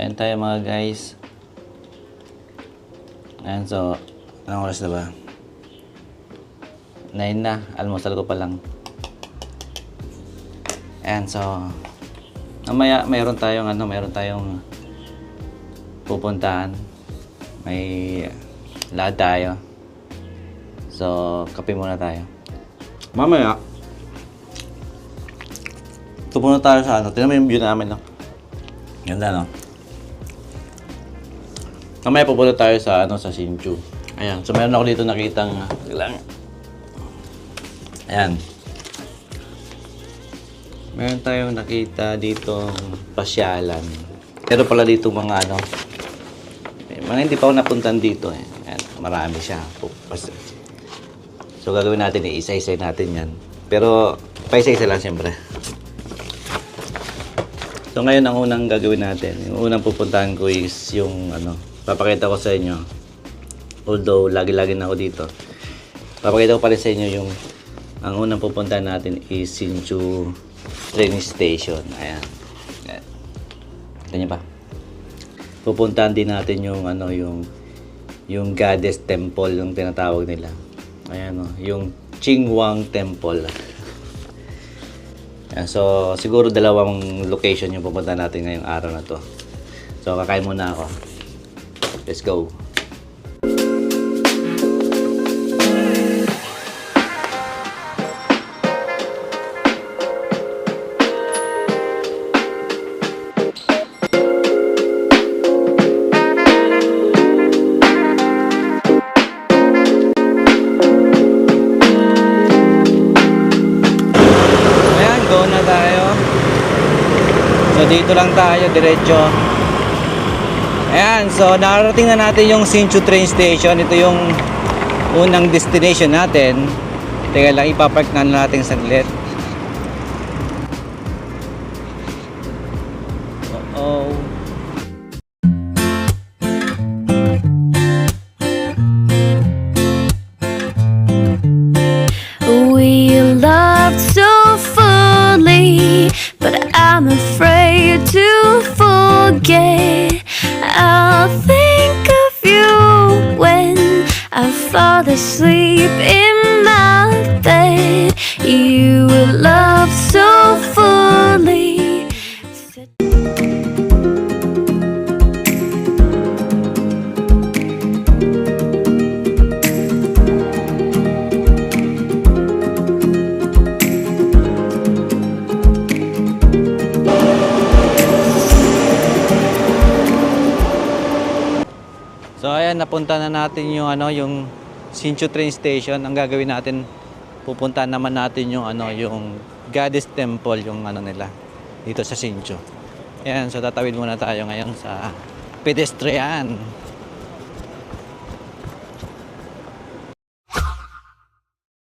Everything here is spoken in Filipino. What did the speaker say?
Ayan tayo mga guys. Ayan, so anong oras na ba? 9 na, almusal ko pa lang. Ayan, so mamaya mayroon tayong pupuntahan. May lahat tayo. So kape muna tayo. Mamaya pupunta tayo sa tingnan mo yung view namin, no? Ganda, no? Mamaya pupunta tayo sa sa Hsinchu. Ayan, so meron ako dito nakitang ayan. Meron tayong nakita dito pasyalan. Pero pala dito mga mga hindi pa ako napuntan dito eh. Ayan, marami siya. So gagawin natin isa-isa natin 'yan. Pero paisa-isa lang siyempre. So ngayon ang unang gagawin natin, yung unang pupuntahan ko is yung papakita ko sa inyo. Although lagi-lagi na ako dito. Papakita ko pa rin sa inyo yung ang unang pupuntahan natin is Hsinchu train station. Ayan. Ayan. Kita niyo ba? Pupuntahan din natin yung yung Goddess Temple yung tinatawag nila. Ayan yung Qinhuang Temple. Ayan, so siguro dalawang location yung pupunta natin ngayong araw na to. So kakain muna ako. Let's go. Go na tayo. So dito lang tayo diretso. Ayan, so nakarating na natin yung Hsinchu train station. Ito yung unang destination natin. Teka lang, ipapark na natin saglit. Uh-oh. We loved so fully, but I'm afraid to forget. I'll think of you when I fall asleep in my bed. You were loved so fully. So ayan, napunta na natin yung yung Hsinchu train station. Ang gagawin natin, pupuntahan naman natin yung yung Goddess Temple, yung nila dito sa Hsinchu. Ayan, so tatawid muna tayo ngayon sa pedestrian.